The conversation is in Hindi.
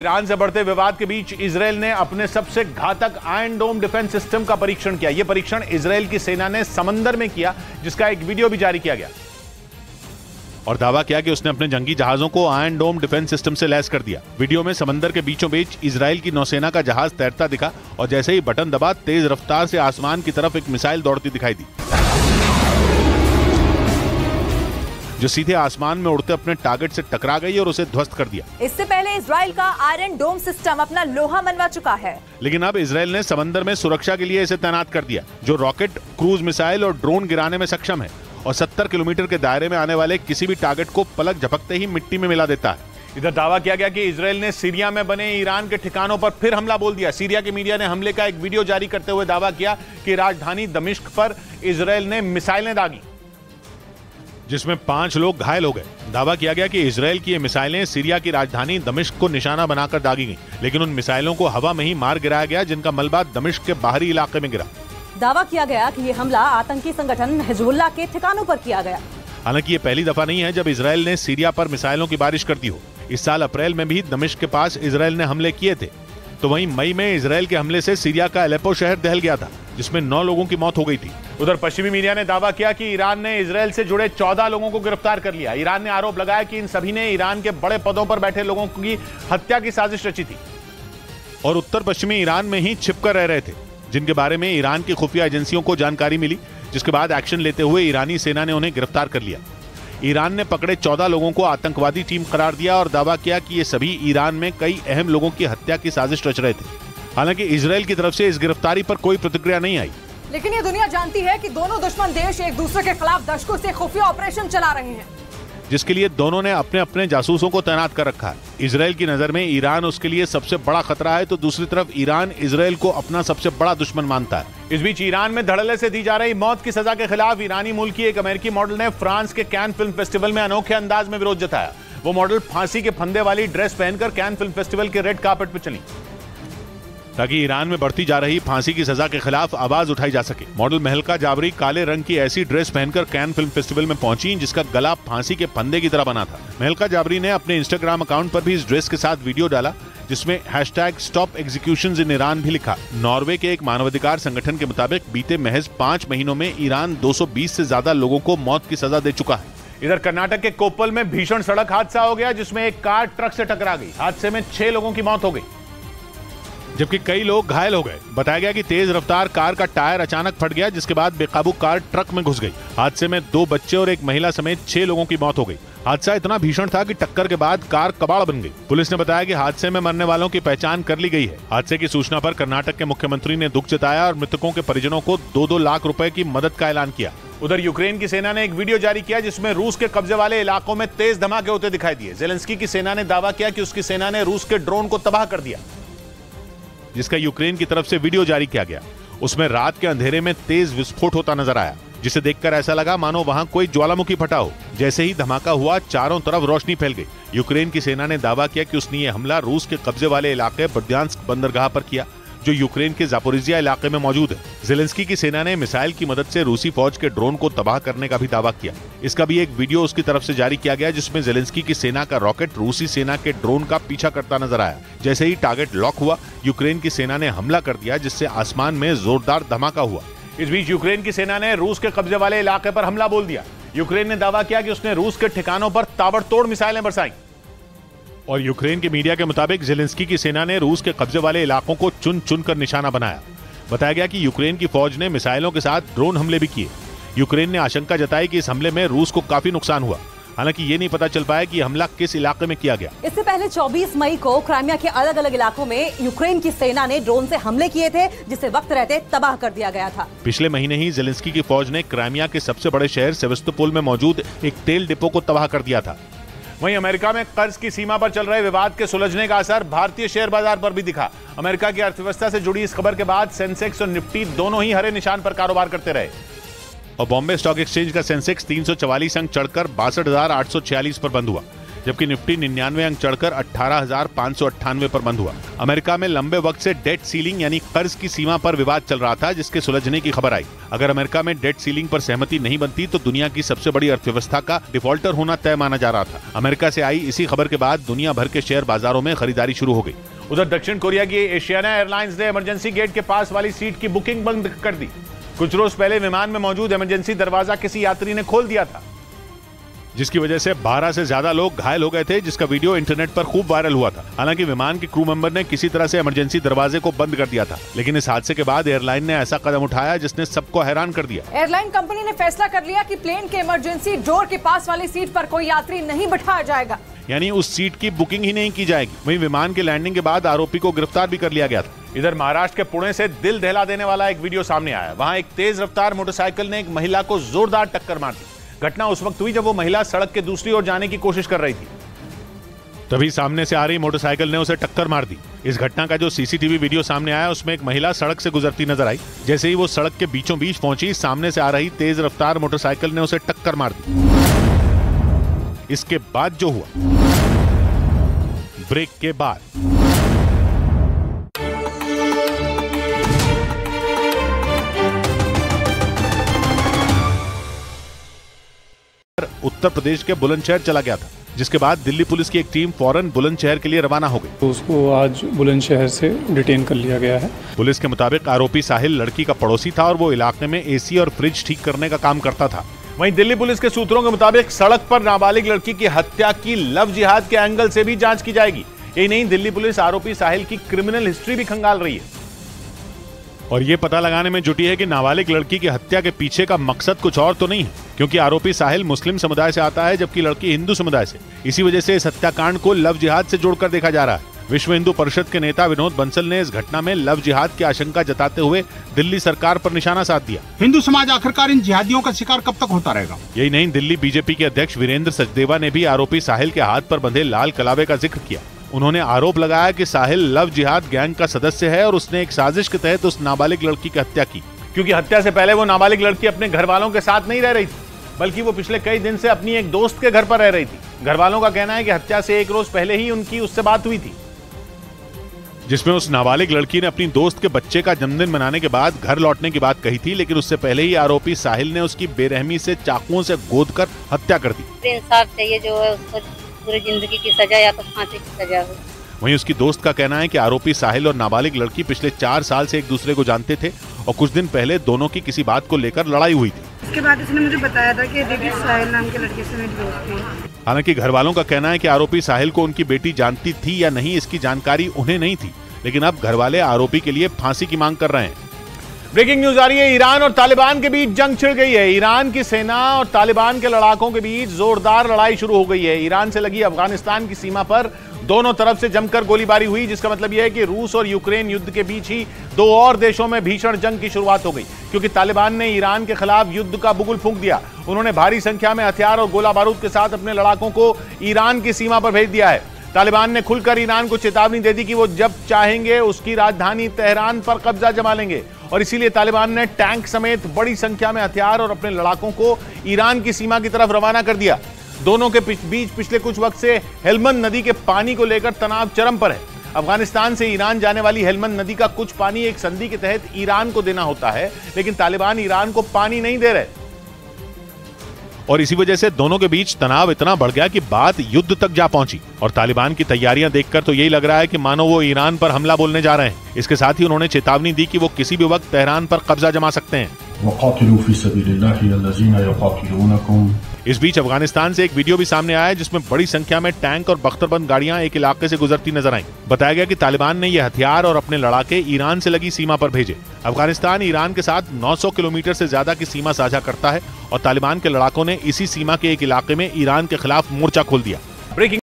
ईरान से बढ़ते विवाद के बीच इजरायल ने अपने सबसे घातक आयरन डोम डिफेंस सिस्टम का परीक्षण किया। यह परीक्षण इजरायल की सेना ने समंदर में किया, जिसका एक वीडियो भी जारी किया गया और दावा किया कि उसने अपने जंगी जहाजों को आयरन डोम डिफेंस सिस्टम से लैस कर दिया। वीडियो में समंदर के बीचों बीच इजरायल की नौसेना का जहाज तैरता दिखा और जैसे ही बटन दबा तेज रफ्तार से आसमान की तरफ एक मिसाइल दौड़ती दिखाई दी, जो सीधे आसमान में उड़ते अपने टारगेट से टकरा गई और उसे ध्वस्त कर दिया। इससे पहले इजरायल का आयरन डोम सिस्टम अपना लोहा मनवा चुका है, लेकिन अब इजरायल ने समंदर में सुरक्षा के लिए इसे तैनात कर दिया, जो रॉकेट, क्रूज मिसाइल और ड्रोन गिराने में सक्षम है और 70 किलोमीटर के दायरे में आने वाले किसी भी टारगेट को पलक झपकते ही मिट्टी में मिला देता है। इधर दावा किया गया कि इजरायल ने सीरिया में बने ईरान के ठिकानों पर फिर हमला बोल दिया। सीरिया की मीडिया ने हमले का एक वीडियो जारी करते हुए दावा किया कि राजधानी दमिश्क पर इजरायल ने मिसाइलें दागी, जिसमें 5 लोग घायल हो गए। दावा किया गया कि इजरायल की ये मिसाइलें सीरिया की राजधानी दमिश्क को निशाना बनाकर दागी गईं, लेकिन उन मिसाइलों को हवा में ही मार गिराया गया, जिनका मलबा दमिश्क के बाहरी इलाके में गिरा। दावा किया गया कि ये हमला आतंकी संगठन हिजबुल्लाह के ठिकानों पर किया गया। हालांकि ये पहली दफा नहीं है जब इजरायल ने सीरिया पर मिसाइलों की बारिश कर दी हो। इस साल अप्रैल में भी दमिश्क के पास इजरायल ने हमले किए थे, तो वहीं मई में इजरायल के हमले से सीरिया का अलेप्पो शहर दहल गया था, जिसमें 9 लोगों की मौत हो गई थी। उधर पश्चिमी मीडिया ने दावा किया कि ईरान ने इजरायल से जुड़े 14 लोगों को गिरफ्तार कर लिया। ईरान ने आरोप लगाया कि इन सभी ने ईरान के बड़े पदों पर बैठे लोगों की हत्या की साजिश रची थी और उत्तर पश्चिमी ईरान में ही छिपकर रह रहे थे, जिनके बारे में ईरान की खुफिया एजेंसियों को जानकारी मिली, जिसके बाद एक्शन लेते हुए ईरानी सेना ने उन्हें गिरफ्तार कर लिया। ईरान ने पकड़े 14 लोगों को आतंकवादी टीम करार दिया और दावा किया कि ये सभी ईरान में कई अहम लोगों की हत्या की साजिश रच रहे थे। हालांकि इजरायल की तरफ से इस गिरफ्तारी पर कोई प्रतिक्रिया नहीं आई, लेकिन ये दुनिया जानती है कि दोनों दुश्मन देश एक दूसरे के खिलाफ दशकों से खुफिया ऑपरेशन चला रहे हैं, जिसके लिए दोनों ने अपने अपने जासूसों को तैनात कर रखा है। इजरायल की नजर में ईरान उसके लिए सबसे बड़ा खतरा है, तो दूसरी तरफ ईरान इजरायल को अपना सबसे बड़ा दुश्मन मानता है। इस बीच ईरान में धड़ल्ले से दी जा रही मौत की सजा के खिलाफ ईरानी मूल की एक अमेरिकी मॉडल ने फ्रांस के कैन फिल्म फेस्टिवल में अनोखे अंदाज में विरोध जताया। वो मॉडल फांसी के फंदे वाली ड्रेस पहनकर कैन फिल्म फेस्टिवल के रेड कार्पेट पर चली, ताकि ईरान में बढ़ती जा रही फांसी की सजा के खिलाफ आवाज उठाई जा सके। मॉडल महलका जाबरी काले रंग की ऐसी ड्रेस पहनकर कैन फिल्म फेस्टिवल में पहुंची, जिसका गला फांसी के फंदे की तरह बना था। महलका जाबरी ने अपने इंस्टाग्राम अकाउंट पर भी इस ड्रेस के साथ वीडियो डाला, जिसमें #स्टॉप एग्जीक्यूशंस इन ईरान भी लिखा। नॉर्वे के एक मानवाधिकार संगठन के मुताबिक बीते महज 5 महीनों में ईरान 220 से ज्यादा लोगों को मौत की सजा दे चुका है। इधर कर्नाटक के कोप्पल में भीषण सड़क हादसा हो गया, जिसमें एक कार ट्रक से टकरा गई। हादसे में 6 लोगों की मौत हो गई, जबकि कई लोग घायल हो गए। बताया गया कि तेज रफ्तार कार का टायर अचानक फट गया, जिसके बाद बेकाबू कार ट्रक में घुस गई। हादसे में 2 बच्चे और एक महिला समेत 6 लोगों की मौत हो गई। हादसा इतना भीषण था कि टक्कर के बाद कार कबाड़ बन गई। पुलिस ने बताया कि हादसे में मरने वालों की पहचान कर ली गई है। हादसे की सूचना पर कर्नाटक के मुख्यमंत्री ने दुख जताया और मृतकों के परिजनों को 2-2 लाख रुपए की मदद का ऐलान किया। उधर यूक्रेन की सेना ने एक वीडियो जारी किया, जिसमें रूस के कब्जे वाले इलाकों में तेज धमाके होते दिखाई दिए। जेलेंस्की की सेना ने दावा किया कि उसकी सेना ने रूस के ड्रोन को तबाह कर दिया, जिसका यूक्रेन की तरफ से वीडियो जारी किया गया। उसमें रात के अंधेरे में तेज विस्फोट होता नजर आया, जिसे देखकर ऐसा लगा मानो वहां कोई ज्वालामुखी फटा हो। जैसे ही धमाका हुआ, चारों तरफ रोशनी फैल गई। यूक्रेन की सेना ने दावा किया कि उसने ये हमला रूस के कब्जे वाले इलाके बर्दियांस्क बंदरगाह पर किया, जो यूक्रेन के जापोरिजिया इलाके में मौजूद है। जेलेंस्की की सेना ने मिसाइल की मदद से रूसी फौज के ड्रोन को तबाह करने का भी दावा किया। इसका भी एक वीडियो उसकी तरफ से जारी किया गया, जिसमें जेलेंस्की की सेना का रॉकेट रूसी सेना के ड्रोन का पीछा करता नजर आया। जैसे ही टारगेट लॉक हुआ, यूक्रेन की सेना ने हमला कर दिया, जिससे आसमान में जोरदार धमाका हुआ। इस बीच यूक्रेन की सेना ने रूस के कब्जे वाले इलाके पर हमला बोल दिया। यूक्रेन ने दावा किया कि उसने रूस के ठिकानों पर ताबड़तोड़ मिसाइलें बरसाई और यूक्रेन के मीडिया के मुताबिक जेलेंस्की की सेना ने रूस के कब्जे वाले इलाकों को चुन चुन कर निशाना बनाया। बताया गया कि यूक्रेन की फौज ने मिसाइलों के साथ ड्रोन हमले भी किए। यूक्रेन ने आशंका जताई कि इस हमले में रूस को काफी नुकसान हुआ। हालांकि ये नहीं पता चल पाया कि हमला किस इलाके में किया गया। इससे पहले 24 मई को क्राइमिया के अलग अलग इलाकों में यूक्रेन की सेना ने ड्रोन से हमले किए थे, जिसे वक्त रहते तबाह कर दिया गया था। पिछले महीने ही जेलेंस्की की फौज ने क्राइमिया के सबसे बड़े शहर सेवास्तोपोल में मौजूद एक तेल डिपो को तबाह कर दिया था। वहीं अमेरिका में कर्ज की सीमा पर चल रहे विवाद के सुलझने का असर भारतीय शेयर बाजार पर भी दिखा। अमेरिका की अर्थव्यवस्था से जुड़ी इस खबर के बाद सेंसेक्स और निफ्टी दोनों ही हरे निशान पर कारोबार करते रहे और बॉम्बे स्टॉक एक्सचेंज का सेंसेक्स 344 अंक चढ़कर 62,846 पर बंद हुआ, जबकि निफ्टी 99 अंक चढ़कर 18,598 पर बंद हुआ। अमेरिका में लंबे वक्त से डेट सीलिंग यानी कर्ज की सीमा पर विवाद चल रहा था, जिसके सुलझने की खबर आई। अगर अमेरिका में डेट सीलिंग पर सहमति नहीं बनती तो दुनिया की सबसे बड़ी अर्थव्यवस्था का डिफॉल्टर होना तय माना जा रहा था। अमेरिका से आई इसी खबर के बाद दुनिया भर के शेयर बाजारों में खरीदारी शुरू हो गई। उधर दक्षिण कोरिया की एशियाना एयरलाइंस ने इमरजेंसी गेट के पास वाली सीट की बुकिंग बंद कर दी। कुछ रोज पहले विमान में मौजूद इमरजेंसी दरवाजा किसी यात्री ने खोल दिया था, जिसकी वजह से 12 से ज्यादा लोग घायल हो गए थे, जिसका वीडियो इंटरनेट पर खूब वायरल हुआ था। हालांकि विमान के क्रू मेंबर ने किसी तरह से इमरजेंसी दरवाजे को बंद कर दिया था, लेकिन इस हादसे के बाद एयरलाइन ने ऐसा कदम उठाया जिसने सबको हैरान कर दिया। एयरलाइन कंपनी ने फैसला कर लिया कि प्लेन के इमरजेंसी डोर के पास वाली सीट पर कोई यात्री नहीं बैठाया जाएगा, यानी उस सीट की बुकिंग ही नहीं की जाएगी। वहीं विमान के लैंडिंग के बाद आरोपी को गिरफ्तार भी कर लिया गया था। इधर महाराष्ट्र के पुणे से दिल दहला देने वाला एक वीडियो सामने आया। वहां एक तेज रफ्तार मोटरसाइकिल ने एक महिला को जोरदार टक्कर मार दी। घटना उस वक्त हुई जब वो महिला सड़क के दूसरी ओर जाने की कोशिश कर रही थी, तभी सामने से आ रही मोटरसाइकिल ने उसे टक्कर मार दी। इस घटना का जो सीसीटीवी वीडियो सामने आया उसमें एक महिला सड़क से गुजरती नजर आई। जैसे ही वो सड़क के बीचों बीच पहुंची, सामने से आ रही तेज रफ्तार मोटरसाइकिल ने उसे टक्कर मार दी। इसके बाद जो हुआ, ब्रेक के बाद उत्तर प्रदेश के बुलंदशहर चला गया था, जिसके बाद दिल्ली पुलिस की एक टीम फौरन बुलंदशहर के लिए रवाना हो गई। तो उसको आज बुलंदशहर से डिटेन कर लिया गया है। पुलिस के मुताबिक आरोपी साहिल लड़की का पड़ोसी था और वो इलाके में एसी और फ्रिज ठीक करने का काम करता था। वहीं दिल्ली पुलिस के सूत्रों के मुताबिक सड़क पर नाबालिग लड़की की हत्या की लव जिहाद के एंगल से भी जांच की जाएगी। यही नहीं, दिल्ली पुलिस आरोपी साहिल की क्रिमिनल हिस्ट्री भी खंगाल रही है और ये पता लगाने में जुटी है कि नाबालिग लड़की की हत्या के पीछे का मकसद कुछ और तो नहीं है, क्योंकि आरोपी साहिल मुस्लिम समुदाय से आता है जबकि लड़की हिंदू समुदाय से। इसी वजह से इस हत्याकांड को लव जिहाद से जोड़कर देखा जा रहा है। विश्व हिंदू परिषद के नेता विनोद बंसल ने इस घटना में लव जिहाद की आशंका जताते हुए दिल्ली सरकार पर निशाना साध दिया। हिंदू समाज आखिरकार इन जिहादियों का शिकार कब तक होता रहेगा? यही नहीं, दिल्ली बीजेपी के अध्यक्ष वीरेंद्र सचदेवा ने भी आरोपी साहिल के हाथ पर बंधे लाल कलावे का जिक्र किया। उन्होंने आरोप लगाया कि साहिल लव जिहाद गैंग का सदस्य है और उसने एक साजिश के तहत उस नाबालिग लड़की की हत्या की, क्योंकि हत्या से पहले वो नाबालिग लड़की अपने घर वालों के साथ नहीं रह रही थी, बल्कि वो पिछले कई दिन से अपनी एक दोस्त के घर पर रह रही थी। घर वालों का कहना है कि हत्या से एक रोज पहले ही उनकी उससे बात हुई थी, जिसमें उस नाबालिग लड़की ने अपनी दोस्त के बच्चे का जन्मदिन मनाने के बाद घर लौटने की बात कही थी, लेकिन उससे पहले ही आरोपी साहिल ने उसकी बेरहमी से चाकुओं से गोदकर हत्या कर दी। इंसाफ चाहिए, जो है उसको पूरी जिंदगी की सजा या तो फांसी की सजा हो। वहीं उसकी दोस्त का कहना है कि आरोपी साहिल और नाबालिग लड़की पिछले 4 साल से एक दूसरे को जानते थे और कुछ दिन पहले दोनों की किसी बात को लेकर लड़ाई हुई थी। इसके बाद इसने मुझे बताया था कि देखिए साहिल नाम के लड़के से मेरी दोस्ती है। हालांकि घर वालों का कहना है कि आरोपी साहिल को उनकी बेटी जानती थी या नहीं, इसकी जानकारी उन्हें नहीं थी, लेकिन अब घर वाले आरोपी के लिए फांसी की मांग कर रहे हैं। ब्रेकिंग न्यूज आ रही है, ईरान और तालिबान के बीच जंग छिड़ गई है। ईरान की सेना और तालिबान के लड़ाकों के बीच जोरदार लड़ाई शुरू हो गई है। ईरान से लगी अफगानिस्तान की सीमा पर दोनों तरफ से जमकर गोलीबारी हुई, जिसका मतलब यह है कि रूस और यूक्रेन युद्ध के बीच ही 2 और देशों में भीषण जंग की शुरुआत हो गई, क्योंकि तालिबान ने ईरान के खिलाफ युद्ध का बुगुल फूंक दिया। उन्होंने भारी संख्या में हथियार और गोला बारूद के साथ अपने लड़ाकों को ईरान की सीमा पर भेज दिया है। तालिबान ने खुलकर ईरान को चेतावनी दे दी कि वो जब चाहेंगे उसकी राजधानी तेहरान पर कब्जा जमा लेंगे, और इसीलिए तालिबान ने टैंक समेत बड़ी संख्या में हथियार और अपने लड़ाकों को ईरान की सीमा की तरफ रवाना कर दिया। दोनों के बीच पिछले कुछ वक्त से हेलमंद नदी के पानी को लेकर तनाव चरम पर है। अफगानिस्तान से ईरान जाने वाली हेलमंद नदी का कुछ पानी एक संधि के तहत ईरान को देना होता है, लेकिन तालिबान ईरान को पानी नहीं दे रहे, और इसी वजह से दोनों के बीच तनाव इतना बढ़ गया कि बात युद्ध तक जा पहुंची। और तालिबान की तैयारियां देखकर तो यही लग रहा है कि मानो वो ईरान पर हमला बोलने जा रहे हैं। इसके साथ ही उन्होंने चेतावनी दी कि वो किसी भी वक्त तेहरान पर कब्जा जमा सकते हैं। इस बीच अफगानिस्तान से एक वीडियो भी सामने आया है, जिसमें बड़ी संख्या में टैंक और बख्तरबंद गाड़ियां एक इलाके से गुजरती नजर आईं। बताया गया कि तालिबान ने यह हथियार और अपने लड़ाके ईरान से लगी सीमा पर भेजे। अफगानिस्तान ईरान के साथ 900 किलोमीटर से ज्यादा की सीमा साझा करता है और तालिबान के लड़ाकों ने इसी सीमा के एक इलाके में ईरान के खिलाफ मोर्चा खोल दिया। ब्रेकिंग